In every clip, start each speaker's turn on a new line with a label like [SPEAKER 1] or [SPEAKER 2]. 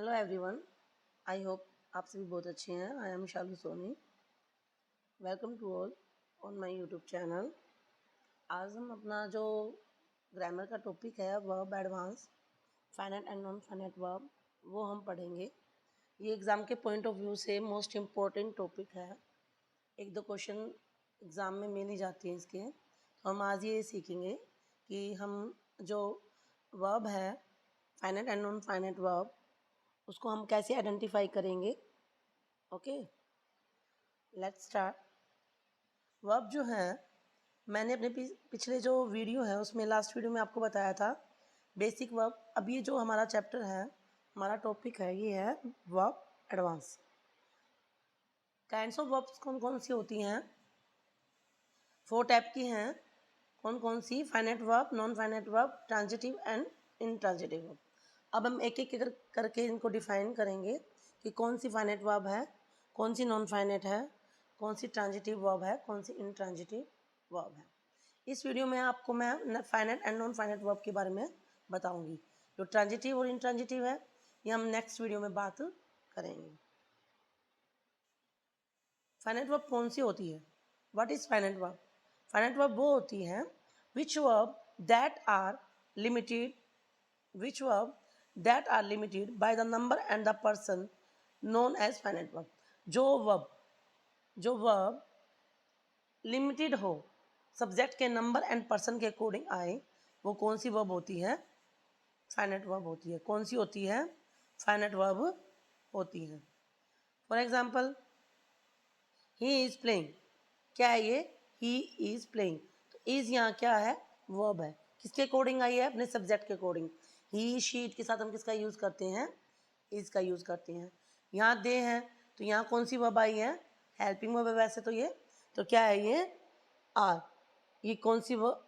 [SPEAKER 1] Hello everyone, I hope आप सभी बहुत अच्छे हैं। I am Shalu Soni. Welcome to all on my YouTube channel. आज हम अपना जो ग्रामर का टॉपिक है verb advance, finite and non finite verb, वो हम पढ़ेंगे। ये एग्ज़ाम के पॉइंट ऑफ व्यू से मोस्ट इम्पोर्टेंट टॉपिक है। एक दो क्वेश्चन एग्ज़ाम में मिल ही जाती है इसके। तो हम आज ये सीखेंगे कि हम जो वर्ब है finite and non finite verb, उसको हम कैसे आइडेंटिफाई करेंगे। Okay, let's start. वर्ब जो है, मैंने अपने पिछले जो वीडियो है उसमें, लास्ट वीडियो में आपको बताया था बेसिक वर्ब। अब ये जो हमारा चैप्टर है, हमारा टॉपिक है, ये है verb advance. Kinds of verbs कौन कौन सी होती हैं? 4 टाइप की हैं। कौन कौन सी? Finite verb, non finite verb, transitive and intransitive verb. अब हम एक एक करके इनको डिफाइन करेंगे कि कौन सी फाइनाइट वर्ब है, कौन सी नॉन फाइनाइट है, कौन सी ट्रांजिटिव वर्ब है, कौन सी इनट्रांजिटिव वर्ब है। इस वीडियो में आपको मैं finite and non finite verb के बारे में बताऊंगी। जो ट्रांजिटिव और इनट्रांजिटिव है, ये हम नेक्स्ट वीडियो में बात करेंगे। फाइनाइट वर्ब कौन सी होती है? What is finite verb? Finite verb वो होती है which verb that are limited which verb that are limited by the number and the person known as finite verb। जो verb लिमिटेड हो, सब्जेक्ट के नंबर एंड पर्सन के according आए, वो कौन सी वर्ब होती है? फाइनाइट वर्ब होती है। कौन सी होती है? फाइनाइट वर्ब होती है। For example, he is playing. क्या है ये? He is playing. तो इज यहाँ क्या है? वर्ब है। किसके अकॉर्डिंग आई है? अपने सब्जेक्ट के अकॉर्डिंग। ही शीट के साथ हम किसका यूज़ करते हैं? इज का यूज़ करते हैं। यहाँ दे हैं, तो यहाँ कौन सी वर्ब आई है? हेल्पिंग वर्ब है वैसे तो ये। तो क्या है ये? आर। ये कौन सी वर्ब?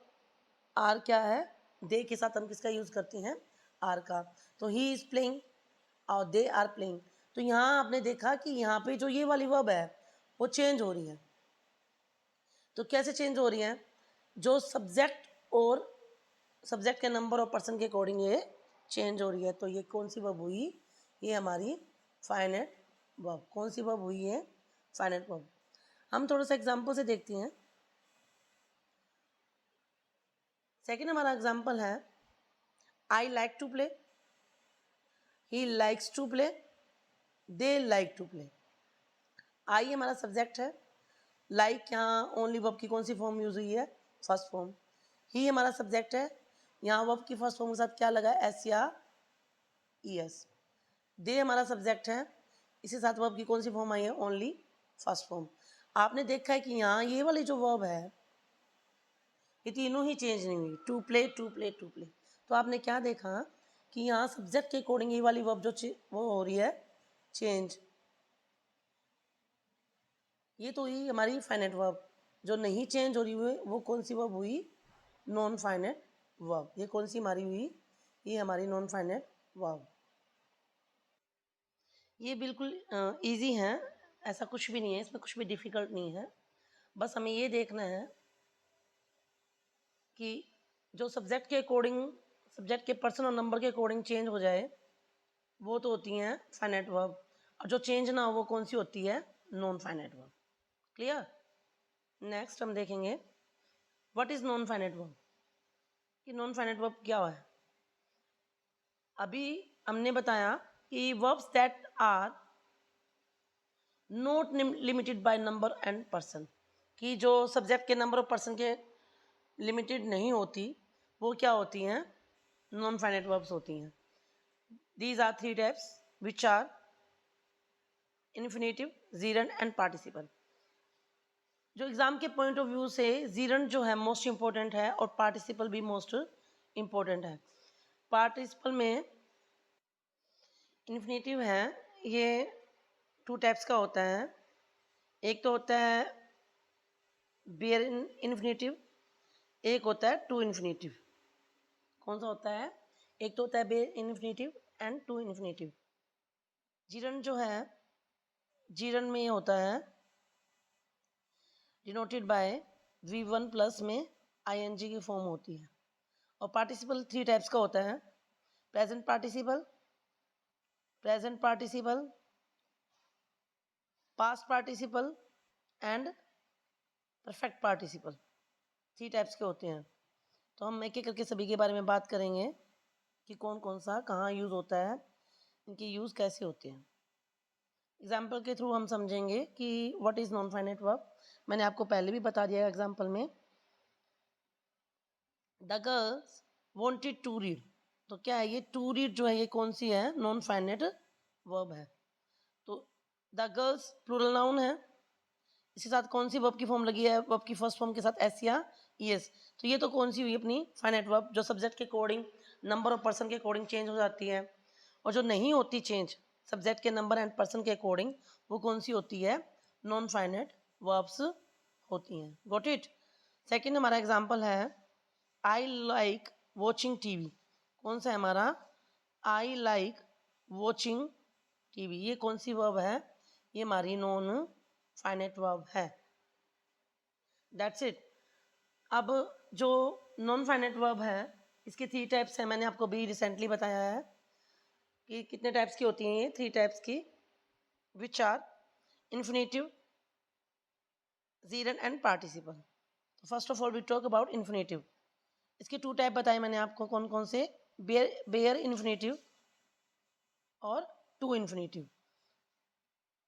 [SPEAKER 1] आर क्या है? दे के साथ हम किसका यूज़ करते हैं? आर का। तो ही इज प्लेइंग और दे आर प्लेइंग। तो यहाँ आपने देखा कि यहाँ पे जो ये वाली वर्ब है वो चेंज हो रही है। तो कैसे चेंज हो रही है? जो सब्जेक्ट और सब्जेक्ट के नंबर और पर्सन के अकॉर्डिंग ये चेंज हो रही है। तो ये कौन सी वर्ब हुई? ये हमारी फाइनाइट वर्ब। कौन सी वर्ब हुई है? Finite verb. हम थोड़ा सा एग्जांपल से देखते हैं। सेकंड हमारा एग्जांपल है I like to play, he likes to play, they like to play. I हमारा सब्जेक्ट है। लाइक यहाँ ओनली वर्ब की कौन सी फॉर्म यूज हुई है? First form. ही हमारा सब्जेक्ट है। यहाँ वर्ब की फर्स्ट फॉर्म के साथ क्या लगा है? एस या ई एस। दे हमारा सब्जेक्ट है। इसी साथ वर्ब की कौन सी फॉर्म आई है? Only first form. आपने देखा है कि यहाँ ये वाली जो वर्ब है, ये तीनों ही चेंज नहीं हुई। To play, to play, to play. तो आपने क्या देखा कि यहाँ सब्जेक्ट के अकॉर्डिंग ये वाली वर्ब जो वो हो रही है चेंज। ये तो हुई हमारी फाइनाइट वर्ब। जो नहीं चेंज हो रही हुई वो कौन सी वर्ब हुई? Non finite verb. ये कौन सी हमारी हुई? ये हमारी नॉन फाइनाइट वर्ब। ये बिल्कुल इजी है, ऐसा कुछ भी नहीं है, इसमें कुछ भी डिफ़िकल्ट नहीं है। बस हमें ये देखना है कि जो सब्जेक्ट के अकॉर्डिंग, सब्जेक्ट के पर्सन और नंबर के अकॉर्डिंग चेंज हो जाए, वो तो होती हैं फाइनाइट वर्ब। और जो चेंज ना हो वो कौन सी होती है? Non finite verb. Clear? Next हम देखेंगे what is non finite verb. कि नॉन फाइनाइट वर्ब क्या है? अभी हमने बताया कि verbs that are not limited by number and person, कि जो सब्जेक्ट के नंबर और पर्सन के लिमिटेड नहीं होती, वो क्या होती हैं? नॉन फाइनाइट वर्ब्स होती हैं। These are 3 types which are infinitive, gerund and participle. जो एग्जाम के पॉइंट ऑफ व्यू से जीरंड जो है मोस्ट इंपॉर्टेंट है और पार्टिसिपल भी मोस्ट इंपॉर्टेंट है। पार्टिसिपल में इन्फिनेटिव है, ये 2 टाइप्स का होता है। एक तो होता है बेयर इन्फिनेटिव, एक होता है टू इन्फिनेटिव। कौन सा होता है? एक तो होता है bare infinitive and to infinitive. Gerund जो है, जीरंड में ये होता है डिनोटेड बाय V1 प्लस में ING की फॉर्म होती है। और पार्टिसिपल 3 टाइप्स का होता है। Present participle, present participle, past participle and perfect participle, 3 types के होते हैं। तो हम एक एक करके सभी के बारे में बात करेंगे कि कौन कौन सा कहाँ यूज़ होता है, इनके यूज़ कैसे होते हैं। एग्जाम्पल के थ्रू हम समझेंगे कि what is non finite verb. मैंने आपको पहले भी बता दिया एग्जाम्पल में। The girls wanted to read, तो क्या है ये टू रीड जो है ये कौन सी है, नॉन फाइनाइट वर्ब है। तो द गर्ल्स प्लूरल नाउन है, इसके साथ कौन सी वर्ब की फॉर्म लगी है, वर्ब की फर्स्ट फॉर्म के साथ एस या ईएस। तो ये तो कौन सी हुई अपनी फाइनाइट वर्ब, जो सब्जेक्ट के अकॉर्डिंग नंबर ऑफ पर्सन के अकॉर्डिंग चेंज हो जाती है। और जो नहीं होती चेंज सब्जेक्ट के नंबर एंड पर्सन के अकॉर्डिंग, वो कौन सी होती है, नॉन फाइनाइट वर्ब्स होती हैं। Got it. सेकेंड हमारा एग्जाम्पल है आई लाइक वॉचिंग टीवी। कौन सा है हमारा, आई लाइक वॉचिंग टीवी, ये कौन सी वर्ब है, ये हमारी नॉन फाइनाइट वर्ब है। That's it. अब जो नॉन फाइनाइट वर्ब है इसके 3 टाइप्स हैं, मैंने आपको भी रिसेंटली बताया है कि कितने टाइप्स की होती हैं ये, 3 टाइप्स की, which are infinitive, gerund and participle. First of all we talk about infinitive. इसके 2 टाइप बताए मैंने आपको, कौन कौन से, बेयर इन्फिनेटिव और टू इन्फिनेटिव।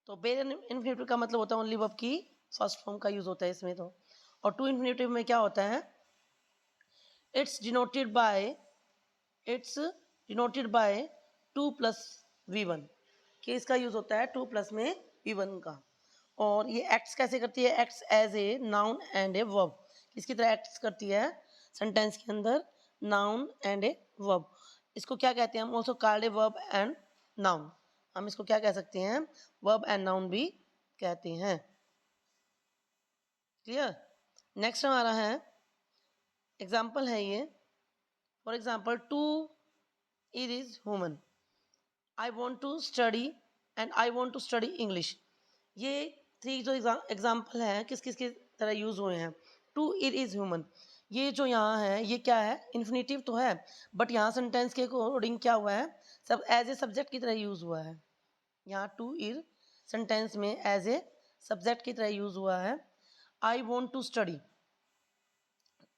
[SPEAKER 1] तो बेयर इन्फिनेटिव का मतलब होता है ओनली वर्ब की फर्स्ट फॉर्म का यूज होता है इसमें तो। और टू इन्फिनेटिव में क्या होता है, it's denoted by 2 plus V1, कि इसका यूज होता है 2 प्लस में V1 का। और ये एक्ट्स कैसे करती है, acts as a noun and a verb, किसकी तरह एक्ट्स करती है सेंटेंस के अंदर, नाउन एंड ए वर्ब। इसको क्या कहते हैं हम, also called a verb and noun. हम इसको क्या कह सकते हैं, वर्ब एंड नाउन भी कहते हैं। क्लियर। नेक्स्ट हमारा है एग्जाम्पल है ये, for example to it is human, I want to study and I want to study English. ये 3 जो एग्जाम्पल हैं किस किस की तरह यूज हुए हैं। टू इट इज ह्यूमन, ये जो यहाँ है ये क्या है, इन्फिनेटिव तो है, बट यहाँ सेंटेंस के अकॉर्डिंग क्या हुआ है, सब एज ए सब्जेक्ट की तरह यूज हुआ है। यहाँ टू इज सेंटेंस में एज ए सब्जेक्ट की तरह यूज हुआ है। I want to study,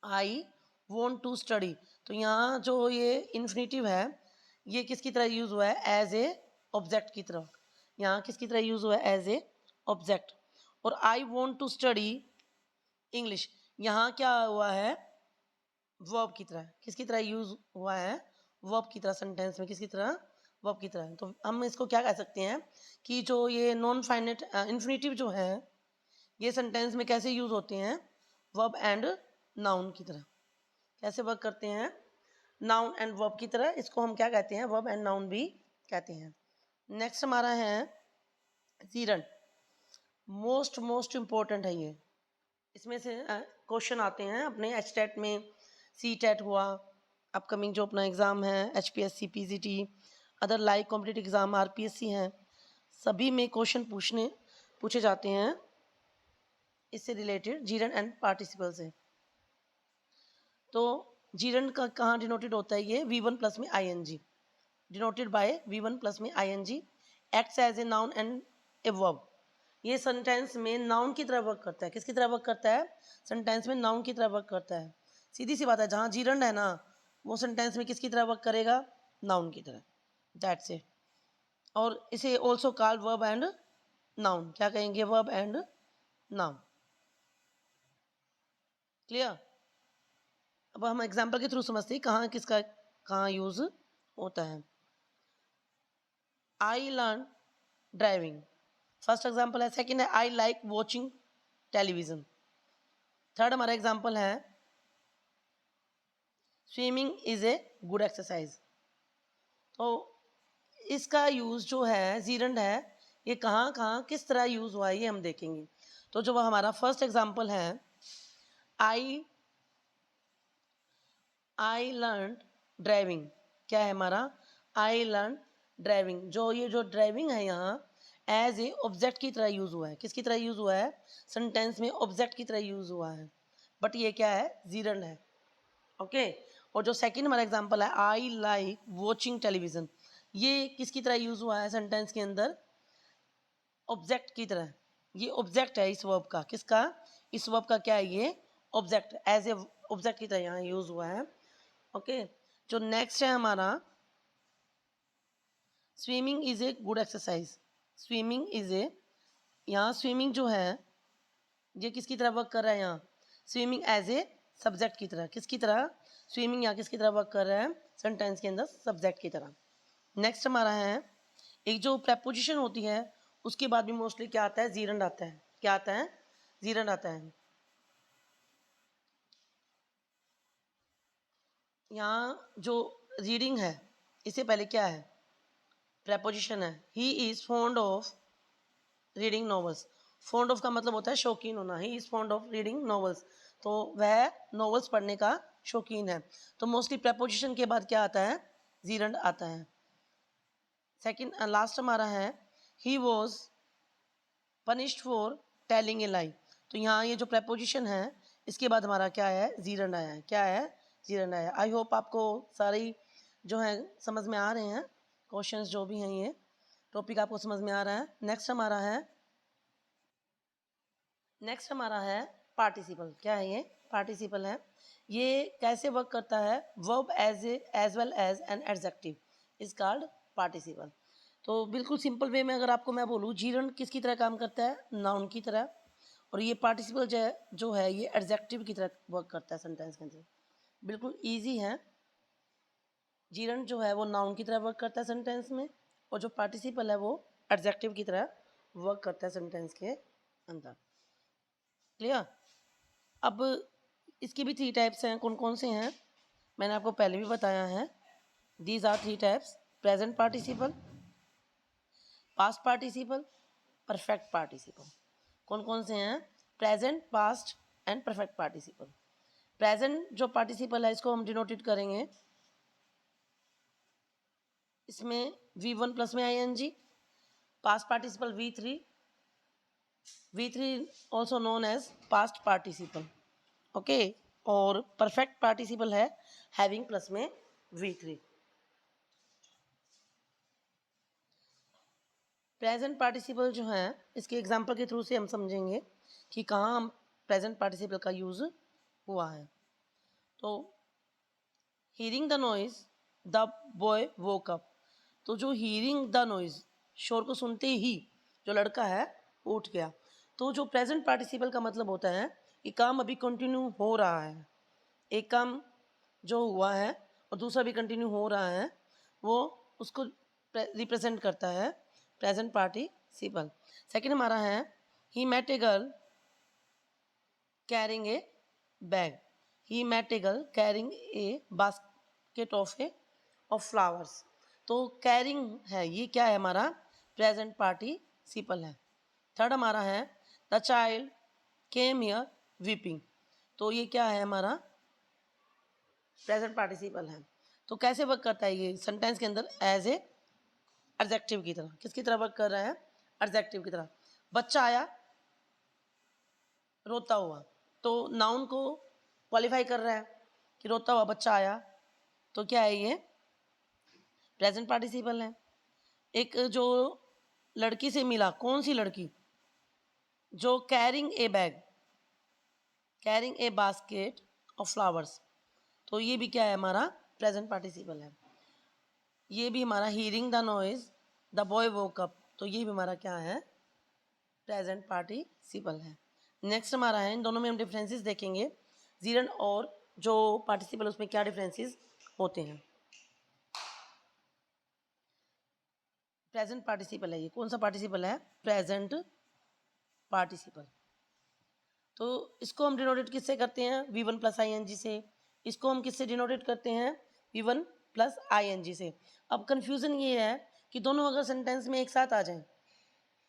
[SPEAKER 1] I want to study, तो यहाँ जो ये इन्फिनेटिव है ये किसकी तरह यूज हुआ है, एज ए ऑब्जेक्ट की तरह। यहाँ किसकी तरह यूज हुआ है, एज ए ऑब्जेक्ट। और I want to study English, यहाँ क्या हुआ है, वर्ब की तरह, किसकी तरह यूज हुआ है, वर्ब की तरह, सेंटेंस में किसकी तरह, वर्ब की तरह। तो हम इसको क्या कह सकते हैं कि जो ये नॉन फाइनाइट इन्फिनेटिव जो है ये सेंटेंस में कैसे यूज होते हैं, वर्ब एंड नाउन की तरह। कैसे वर्क करते हैं, नाउन एंड वर्ब की तरह, इसको हम क्या कहते हैं, वर्ब एंड नाउन भी कहते हैं। नेक्स्ट हमारा है जीरन, मोस्ट इम्पोर्टेंट है ये। इसमें से क्वेश्चन आते हैं अपने एच टेट में, सी टेट हुआ, अपकमिंग जो अपना एग्ज़ाम है HPSC PGT, other like competitive exam RPSC हैं, सभी में क्वेश्चन पूछे जाते हैं इससे रिलेटेड, जीरन एंड पार्टिसिपल से। तो जीरन का कहाँ डिनोटेड होता है, ये V1 प्लस में ING, denoted by V1 plus में ING, acts as a noun and a verb. ये सेंटेंस में नाउन की तरह वर्क करता है, किसकी तरह वर्क करता है, सेंटेंस में नाउन की तरह वर्क करता है। सीधी सी बात है, जहाँ जीरन है ना वो सेंटेंस में किसकी तरह वर्क करेगा, नाउन की तरह। That's it. और इसे also called verb and noun, क्या कहेंगे, वर्ब एंड नाउन। क्लियर। अब हम एग्जाम्पल के थ्रू समझते हैं कहाँ किसका कहाँ यूज होता है। I learn driving, first example है। सेकेंड है I like watching television. Third हमारा एग्जाम्पल है swimming is a good exercise. तो इसका यूज जो है जीरंड है, ये कहाँ कहाँ किस तरह यूज हुआ है ये हम देखेंगे। तो जो हमारा फर्स्ट एग्जाम्पल है आई लर्न ड्राइविंग, क्या है हमारा, आई लर्न ड्राइविंग। जो ये जो ड्राइविंग है यहाँ एज ए ऑब्जेक्ट की तरह यूज हुआ है, किसकी तरह यूज हुआ है, सेंटेंस में ऑब्जेक्ट की तरह यूज हुआ है, बट ये क्या है, जीरंड है। ओके। और जो सेकंड हमारा एग्जांपल है आई लाइक वॉचिंग टेलीविजन, ये किसकी तरह यूज़ हुआ है सेंटेंस के अंदर? ऑब्जेक्ट की तरह। ये ऑब्जेक्ट है इस वर्ब का। किसका? इस वर्ब का क्या है ये? ऑब्जेक्ट। एज ए ऑब्जेक्ट की तरह यहाँ यूज़ हुआ है। ओके, जो नेक्स्ट है हमारा, swimming is a good exercise. Swimming is a, यहाँ स्विमिंग जो है ये किसकी तरह वर्क कर रहा है? यहाँ स्विमिंग एज ए सब्जेक्ट की तरह। किसकी तरह? स्विमिंग यहाँ किसकी तरह वर्क कर रहा है सेंटेंस के अंदर? सब्जेक्ट की तरह। नेक्स्ट हमारा है, एक जो प्रेपोजिशन होती है उसके बाद भी मोस्टली क्या आता है? जीरंड आता है। क्या आता है? जीरंड आता है। यहाँ जो रीडिंग है इससे पहले क्या है? प्रेपोजिशन है। He is fond of reading novels. Fond of का मतलब होता है शौकीन होना। He is fond of reading novels, तो वह नॉवेल्स पढ़ने का शौकीन है। तो मोस्टली प्रेपोजिशन के बाद क्या आता है? जीरंड आता है। सेकंड लास्ट हमारा है, he was punished for telling a lie. तो यहाँ ये जो प्रेपोजिशन है इसके बाद हमारा क्या है? जीरंड आया है। क्या है? जीरंड आया है। आई होप आपको सारी जो है समझ में आ रहे हैं क्वेश्चंस जो भी हैं, ये टॉपिक आपको समझ में आ रहा है। नेक्स्ट हमारा है पार्टिसिपल। क्या है ये? पार्टिसिपल है। ये कैसे वर्क करता है? Verb as well as an adjective is called participle. तो बिल्कुल सिंपल वे में अगर आपको मैं बोलूँ, जीरंड किसकी तरह काम करता है? नाउन की तरह। और ये पार्टिसिपल जो है ये एडजेक्टिव की तरह वर्क करता है सेंटेंस के अंदर। बिल्कुल ईजी है। जीरंड जो है वो नाउन की तरह वर्क करता है सेंटेंस में, और जो पार्टिसिपल है वो एडजेक्टिव की तरह वर्क करता है सेंटेंस के अंदर। क्लियर? अब इसकी भी 3 टाइप्स हैं। कौन कौन से हैं? मैंने आपको पहले भी बताया है। These are 3 types: present participle, past participle, perfect participle. कौन कौन से हैं? Present, past and perfect participle. Present जो पार्टिसिपल है इसको हम डिनोटेड करेंगे, इसमें V1 प्लस में ING, past participle V3 also known as past participle. Okay, और परफेक्ट पार्टिसिपल है हैविंग प्लस में V3। प्रेजेंट पार्टिसिपल जो है इसके एग्जांपल के थ्रू से हम समझेंगे कि कहाँ हम प्रेजेंट पार्टिसिपल का यूज़ हुआ है। तो hearing the noise the boy woke up. तो जो हीरिंग द नॉइज, शोर को सुनते ही जो लड़का है उठ गया। तो जो प्रेजेंट पार्टिसिपल का मतलब होता है कि काम अभी कंटिन्यू हो रहा है। एक काम जो हुआ है और दूसरा भी कंटिन्यू हो रहा है, वो उसको रिप्रेजेंट करता है प्रेजेंट पार्टिसिपल। सेकंड हमारा है, he met a girl carrying a bag. He met a girl carrying a basket of flowers. तो कैरिंग है, ये क्या है? हमारा प्रेजेंट पार्टिसिपल है। थर्ड हमारा है, the child came here weeping. तो ये क्या है? हमारा प्रेजेंट पार्टिसिपल है। तो कैसे वर्क करता है ये सेंटेंस के अंदर? एज ए एडजेक्टिव की तरह। किसकी तरह वर्क कर रहा है? एडजेक्टिव की तरह। बच्चा आया रोता हुआ, तो नाउन को क्वालिफाई कर रहा है कि रोता हुआ बच्चा आया, तो क्या है ये? प्रेजेंट पार्टिसिपल है। एक जो लड़की से मिला, कौन सी लड़की? जो carrying a bag, carrying a basket of flowers. तो ये भी क्या है? हमारा प्रेजेंट पार्टिसिपल है। ये भी हमारा hearing the noise the boy woke up, तो ये भी हमारा क्या है? प्रेजेंट पार्टिसिपल है। नेक्स्ट हमारा है, इन दोनों में हम डिफरेंसेस देखेंगे, जीरंड और जो पार्टिसिपल उसमें क्या डिफरेंसेस होते हैं। प्रेजेंट पार्टिसिपल है, ये कौन सा पार्टिसिपल है? Present participle. तो इसको हम डिनोटेट किससे करते हैं? V1 प्लस ING से। इसको हम किससे डिनोटेट करते हैं? V1 प्लस ING से। अब कन्फ्यूज़न ये है कि दोनों अगर सेंटेंस में एक साथ आ जाएं,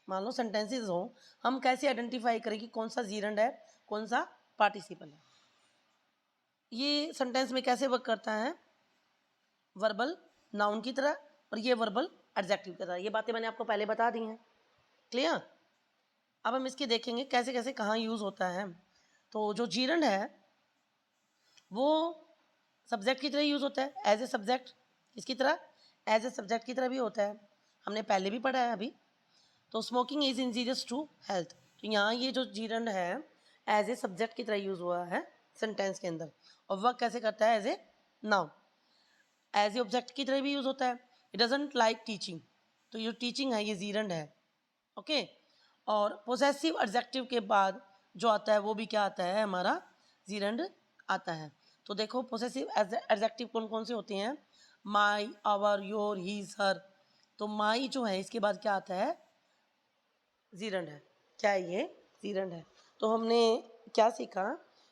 [SPEAKER 1] मान लो सेंटेंसेस हो, हम कैसे आइडेंटिफाई करें कि कौन सा जीरंड है, कौन सा पार्टिसिपल है? ये सेंटेंस में कैसे वर्क करता है? वर्बल नाउन की तरह, और ये वर्बल एडजेक्टिव की तरह। ये बातें मैंने आपको पहले बता दी हैं। क्लियर? अब हम इसके देखेंगे कैसे कैसे कहाँ यूज़ होता है। तो जो जीरंड है वो सब्जेक्ट की तरह यूज़ होता है, एज ए सब्जेक्ट। इसकी तरह एज ए सब्जेक्ट की तरह भी होता है, हमने पहले भी पढ़ा है अभी। तो smoking is injurious to health, तो यहाँ ये जो जीरंड है एज ए सब्जेक्ट की तरह यूज हुआ है सेंटेंस के अंदर, और वर्क कैसे करता है as a noun. As a object की तरह भी यूज होता है। इट डजंट लाइक टीचिंग, तो ये टीचिंग है ये जीरंड है, ओके। और पोजेसिव एडजेक्टिव के बाद जो आता है वो भी क्या आता है, हमारा जीरंड आता है। तो देखो पोजेसिव एडजेक्टिव कौन कौन से होते हैं, माई, आवर, योर, हीज, हर। तो माई जो है इसके बाद क्या आता है, जीरंड है। क्या है ये, जीरंड है। तो हमने क्या सीखा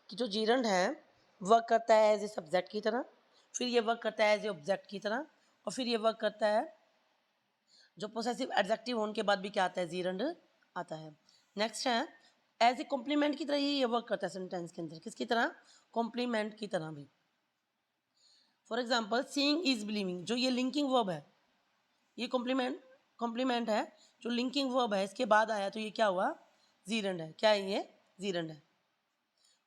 [SPEAKER 1] कि जो जीरंड है वर्क करता है एज ए सब्जेक्ट की तरह, फिर ये वर्क करता है एज ए ऑब्जेक्ट की तरह, और फिर ये वर्क करता है जो पोसेसिव एडजेक्टिव होने के बाद भी क्या आता है, जीरंड आता है। नेक्स्ट है एज ए कॉम्प्लीमेंट की तरह ही ये वर्क करता है सेंटेंस के अंदर, किसकी तरह, कॉम्प्लीमेंट की तरह भी। For example seeing is believing, जो ये लिंकिंग वर्ब है, ये कॉम्प्लीमेंट है, जो लिंकिंग वर्ब है इसके बाद आया तो ये क्या हुआ, जीरंड है। क्या है ये, जीरंड है।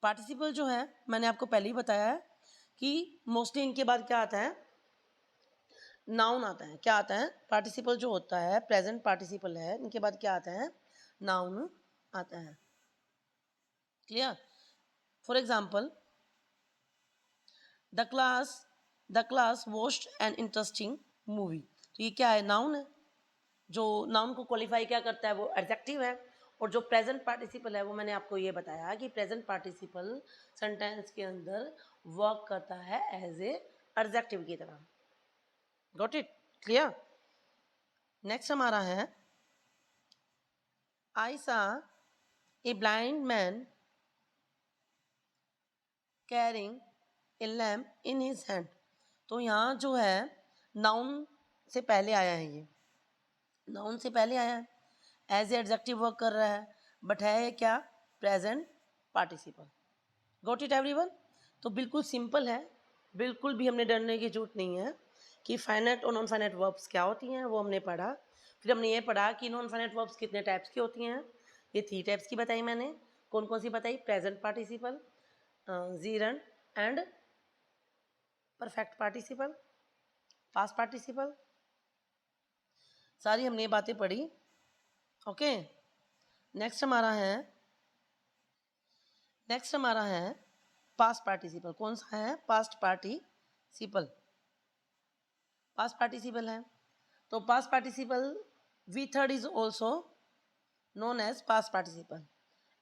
[SPEAKER 1] पार्टिसिपल जो है मैंने आपको पहले ही बताया है कि मोस्टली इनके बाद क्या आता है, नाउन आता है। क्या आता है, पार्टिसिपल जो होता है प्रेजेंट पार्टिसिपल है, इनके बाद क्या आता है, नाउन आता है। Clear. For example the class watched an interesting movie, तो ये क्या है, नाउन है। जो नाउन को क्वालिफाई क्या करता है, वो एडजेक्टिव है। और जो प्रेजेंट पार्टिसिपल है वो मैंने आपको ये बताया कि प्रेजेंट पार्टिसिपल सेंटेंस के अंदर वर्क करता है एज ए एडजेक्टिव की तरह। Got it, clear. नेक्स्ट हमारा है आई सा a blind man carrying a lamp in his hand, तो यहाँ जो है नाउन से पहले आया है, ये नाउन से पहले आया है, एज ए एडजेक्टिव वर्क कर रहा है, बट है क्या, present participle. Got it everyone. तो बिल्कुल सिंपल है, बिल्कुल भी हमने डरने की जरूरत नहीं है कि फाइनाइट और नॉन फाइनाइट वर्ब्स क्या होती हैं, वो हमने पढ़ा। फिर हमने ये पढ़ा कि नॉन फाइनाइट वर्ब्स कितने टाइप्स की होती हैं, ये 3 टाइप्स की बताई मैंने। कौन कौन सी बताई, present participle, gerund and perfect participle, past participle, सारी हमने ये बातें पढ़ी, ओके। नेक्स्ट हमारा है पास्ट पार्टिसिपल। कौन सा है, पास्ट पार्टिसिपल, पास्ट पार्टिसिपल है। तो past participle V third is also known as past participle.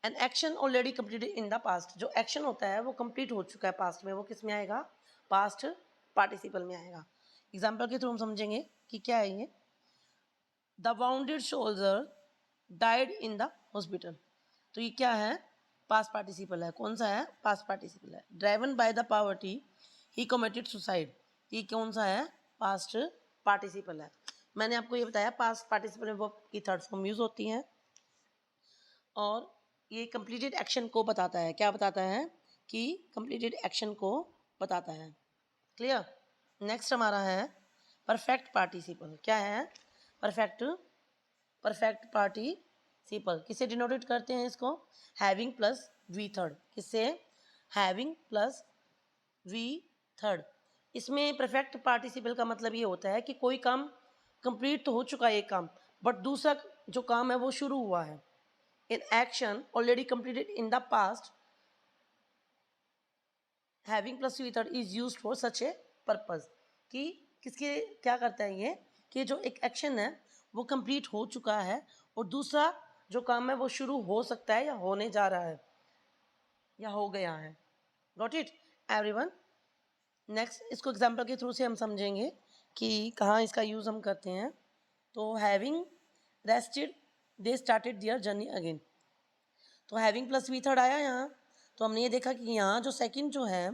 [SPEAKER 1] An action already completed in the past, जो एक्शन होता है वो कंप्लीट हो चुका है पास्ट में, वो किस में आएगा, पास्ट पार्टिसिपल में आएगा। एग्जाम्पल के थ्रू हम समझेंगे कि क्या है ये। The bounded soldier died in the hospital, तो ये क्या है, पास्ट पार्टिसिपल है। कौन सा है, पास्ट पार्टिसिपल है। Driven by the poverty he committed suicide, ये कौन सा है, पास्ट पार्टिसिपल है। मैंने आपको ये बताया पास्ट पार्टिसिपल में वर्ब की थर्ड फॉर्म यूज होती है, और ये कंप्लीटेड एक्शन को बताता है। क्या बताता है, कि कंप्लीटेड एक्शन को बताता है। क्लियर। नेक्स्ट हमारा है परफेक्ट पार्टिसिपल। क्या है, परफेक्ट पार्टिसिपल किससे डिनोटेड करते हैं इसको, हैविंग प्लस वी थर्ड। किससे, हैविंग प्लस वी थर्ड। इसमें परफेक्ट पार्टिसिपल का मतलब ये होता है कि कोई काम कंप्लीट तो हो चुका है एक काम, बट दूसरा जो काम है वो शुरू हुआ है। In action already completed in the past, having plus V third is used for such a purpose, कि किसके क्या करता है ये, कि जो एक एक्शन है वो कंप्लीट हो चुका है और दूसरा जो काम है वो शुरू हो सकता है या होने जा रहा है या हो गया है। Got it everyone. नेक्स्ट इसको एग्जांपल के थ्रू से हम समझेंगे कि कहाँ इसका यूज़ हम करते हैं। तो having rested they started their journey again, तो हैविंग प्लस वी थर्ड आया यहाँ। तो हमने ये देखा कि यहाँ जो सेकंड जो है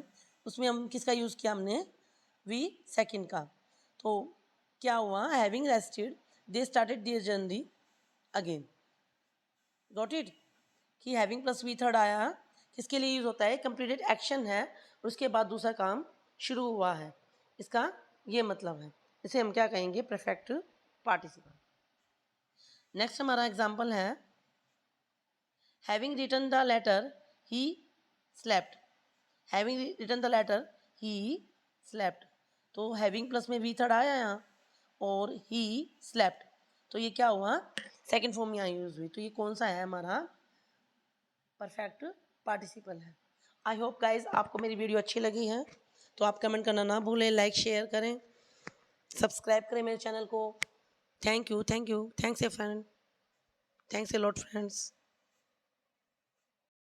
[SPEAKER 1] उसमें हम किसका यूज़ किया, हमने वी सेकंड का। तो क्या हुआ, having rested they started their journey again. Got it, कि हैविंग प्लस वी थर्ड आया किसके लिए यूज़ होता है, कंप्लीटेड एक्शन है और उसके बाद दूसरा काम शुरू हुआ है, इसका ये मतलब है। इसे हम क्या कहेंगे, परफेक्ट पार्टिसिपल। नेक्स्ट हमारा एग्जाम्पल है having written the letter he slept, having written the letter he slept. तो हैविंग प्लस में वी थर्ड आया यहाँ और ही स्लेप्ट, तो ये क्या हुआ, सेकंड फॉर्म यहाँ यूज हुई, तो ये कौन सा है, हमारा परफेक्ट पार्टिसिपल है। आई होप गाइज आपको मेरी वीडियो अच्छी लगी है, तो आप कमेंट करना ना भूलें, लाइक शेयर करें, सब्सक्राइब करें मेरे चैनल को। Thank you, thanks A friend, thanks a lot friends.